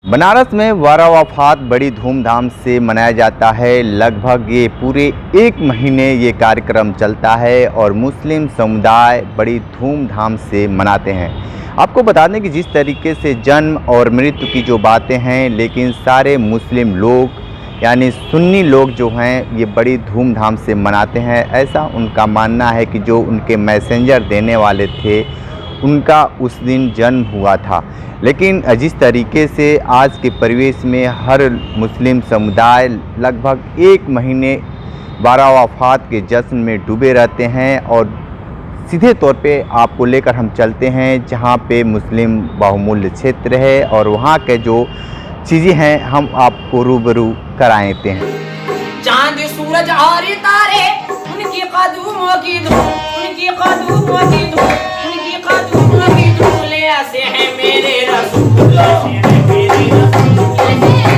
बनारस में बारह वफ़ात बड़ी धूमधाम से मनाया जाता है। लगभग ये पूरे एक महीने ये कार्यक्रम चलता है और मुस्लिम समुदाय बड़ी धूमधाम से मनाते हैं। आपको बता दें कि जिस तरीके से जन्म और मृत्यु की जो बातें हैं, लेकिन सारे मुस्लिम लोग यानी सुन्नी लोग जो हैं ये बड़ी धूमधाम से मनाते हैं। ऐसा उनका मानना है कि जो उनके मैसेंजर देने वाले थे उनका उस दिन जन्म हुआ था। लेकिन जिस तरीके से आज के परिवेश में हर मुस्लिम समुदाय लगभग एक महीने बारह वफ़ात के जश्न में डूबे रहते हैं, और सीधे तौर पे आपको लेकर हम चलते हैं जहां पे मुस्लिम बहुमूल्य क्षेत्र है और वहां के जो चीज़ें हैं हम आपको रूबरू कराते हैं। चांद सूरज और तारे उनकी कदमों की धूल, उनकी कदमों की धूल, उनकी कदमों की धूल ऐसे हैं मेरे रसूल, ऐसे हैं मेरे रसूल, ऐसे हैं मेरे रसूल।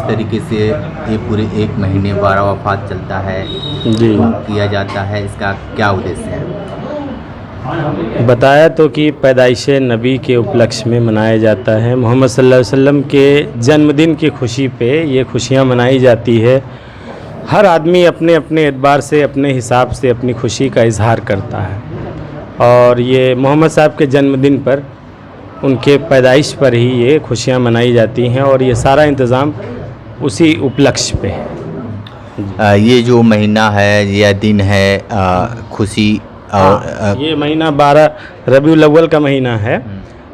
तरीके से ये पूरे एक महीने बारह वफ़ात चलता है जी किया जाता है, इसका क्या उद्देश्य है? बताया तो कि पैदाइश नबी के उपलक्ष्य में मनाया जाता है। मोहम्मद सल्लल्लाहु अलैहि वसल्लम के जन्मदिन की खुशी पे ये खुशियाँ मनाई जाती है। हर आदमी अपने अपने एतबार से अपने हिसाब से अपनी खुशी का इजहार करता है, और ये मोहम्मद साहब के जन्मदिन पर उनके पैदाइश पर ही ये खुशियाँ मनाई जाती हैं, और ये सारा इंतज़ाम उसी उपलक्ष्य पे है। ये जो महीना है या दिन है खुशी और ये महीना 12 रबीउल अव्वल का महीना है।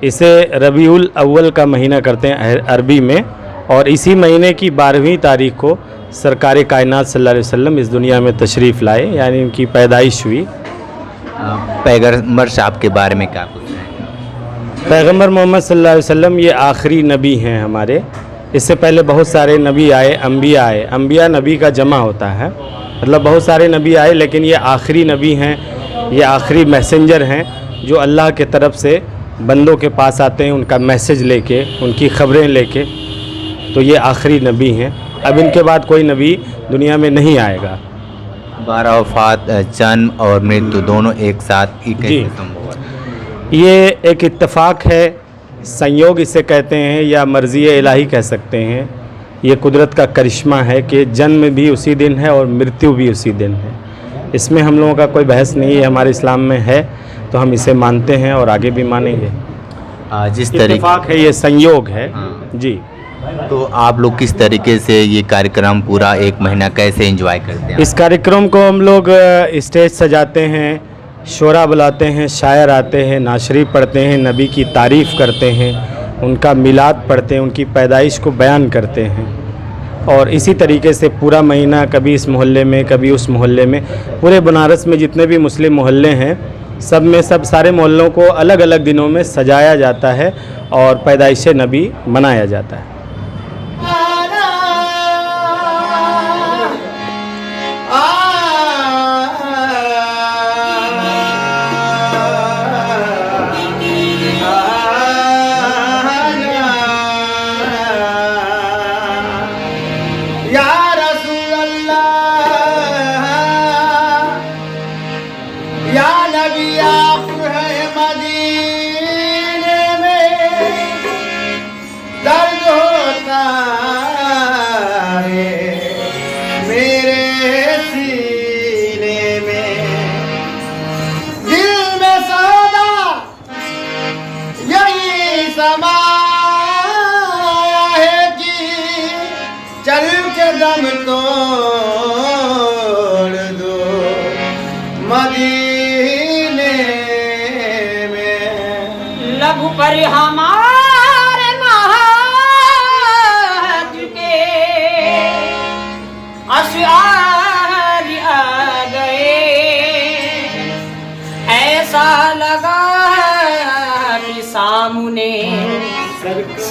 इसे रबीउल अव्वल का महीना करते हैं अरबी में, और इसी महीने की 12वीं तारीख को सरकार कायनात सल्लल्लाहु अलैहि वसल्लम इस दुनिया में तशरीफ़ लाए, यानी इनकी पैदाइश हुई। पैगंबर साहब के बारे में क्या कुछ है? पैगंबर मोहम्मद सल्लल्लाहु अलैहि वसल्लम ये आखिरी नबी हैं हमारे। इससे पहले बहुत सारे नबी आए, अम्बिया आए। अम्बिया नबी का जमा होता है, मतलब बहुत सारे नबी आए, लेकिन ये आखिरी नबी हैं, ये आखिरी मैसेंजर हैं जो अल्लाह के तरफ से बंदों के पास आते हैं उनका मैसेज लेके, उनकी ख़बरें लेके। तो ये आखिरी नबी हैं। अब इनके बाद कोई नबी दुनिया में नहीं आएगा। बारह वफ़ात जन्म और मृत्यु दोनों एक साथ ही कैसे संभव है? ये एक इत्तेफाक है, संयोग इसे कहते हैं, या मर्ज़ी इलाही कह सकते हैं। ये कुदरत का करिश्मा है कि जन्म भी उसी दिन है और मृत्यु भी उसी दिन है। इसमें हम लोगों का कोई बहस नहीं है, हमारे इस्लाम में है तो हम इसे मानते हैं और आगे भी मानेंगे। जिस तरीके इत्तेफाक है, ये संयोग है। जी। तो आप लोग किस तरीके से ये कार्यक्रम पूरा एक महीना कैसे एंजॉय करते हैं? इस कार्यक्रम को हम लोग स्टेज सजाते हैं, शोरा बुलाते हैं, शायर आते हैं, नाशरी पढ़ते हैं, नबी की तारीफ़ करते हैं, उनका मिलाद पढ़ते हैं, उनकी पैदाइश को बयान करते हैं। और इसी तरीके से पूरा महीना कभी इस मोहल्ले में कभी उस मोहल्ले में, पूरे बनारस में जितने भी मुस्लिम मोहल्ले हैं सब में सब सारे मोहल्लों को अलग अलग दिनों में सजाया जाता है और पैदाइश नबी मनाया जाता है। चल के दम तोड़ दो मदीने में, लघु पर हमारे नहा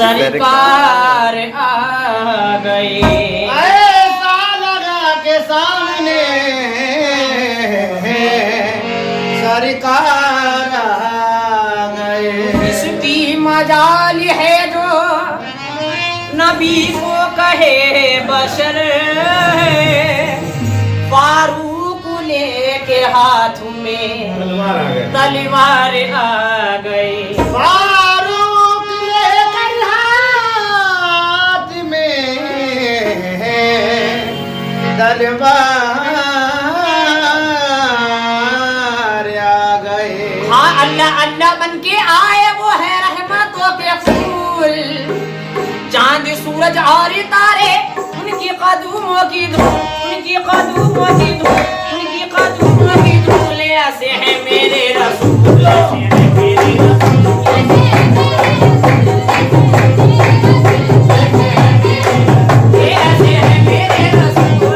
सरकार आ गए। ऐसा लगा के सामने सरकार आ गए। इसकी मजाल है जो नबी को कहे बशर, फारूक लेके हाथ में तलवार आ गए। फारूक लेकर हाथ में तलवार आ गए। हाँ, अल्लाह अल्लाह बन के आए वो है रहमतों के फूल। चांद सूरज और तारे उनकी कदमों की धूल, उनकी कदमों की धूल, उनकी कदमों की धूल। ऐसे हैं मेरे रसूल, ऐसे हैं मेरे रसूल, ऐसे हैं मेरे रसूल।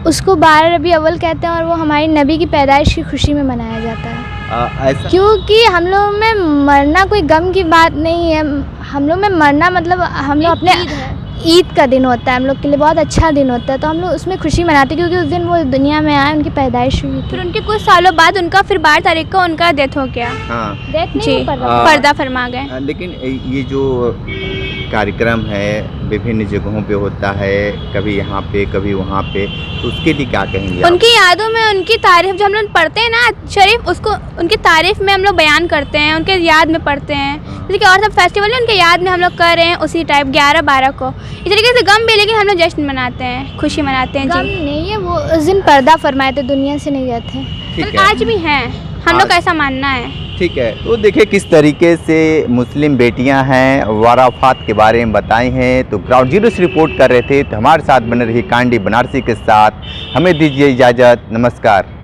उसको 12 रबी अव्वल कहते हैं और वो हमारी नबी की पैदाइश की खुशी में मनाया जाता है। ऐसा क्योंकि हम लोग में मरना कोई गम की बात नहीं है। हम लोग में मरना मतलब हम लोग अपने ईद का दिन होता है, हम लोग के लिए बहुत अच्छा दिन होता है, तो हम लोग उसमें खुशी मनाते हैं क्योंकि उस दिन वो दुनिया में आए, उनकी पैदाइश हुई। फिर उनके कुछ सालों बाद उनका फिर 12 तारीख को उनका डेथ हो गया। हाँ डेथ जी, नहीं पर्दा फरमा गए। लेकिन ये जो कार्यक्रम है विभिन्न जगहों पे होता है, कभी यहाँ पे कभी वहाँ पे, तो उसके लिए क्या कहेंगे? उनकी यादों में उनकी तारीफ जो हम लोग पढ़ते हैं ना शरीफ, उसको उनकी तारीफ में हम लोग बयान करते हैं, उनके याद में पढ़ते हैं। जैसे कि और सब फेस्टिवल है उनके याद में हम लोग कर रहे हैं उसी टाइप 11-12 को। इस तरीके से गम भी लेकिन हम लोग जश्न मनाते हैं, खुशी मनाते हैं। गम नहीं है, वो उस दिन पर्दा फरमाए थे, दुनिया से नहीं गए थे। ठीक है, आज भी हैं, हम लोग का ऐसा मानना है। ठीक है। तो देखिए किस तरीके से मुस्लिम बेटियां हैं, वाराफात के बारे में बताई हैं। तो ग्राउंड जीरो से रिपोर्ट कर रहे थे, तो हमारे साथ बने रही कांडी बनारसी के साथ। हमें दीजिए इजाज़त, नमस्कार।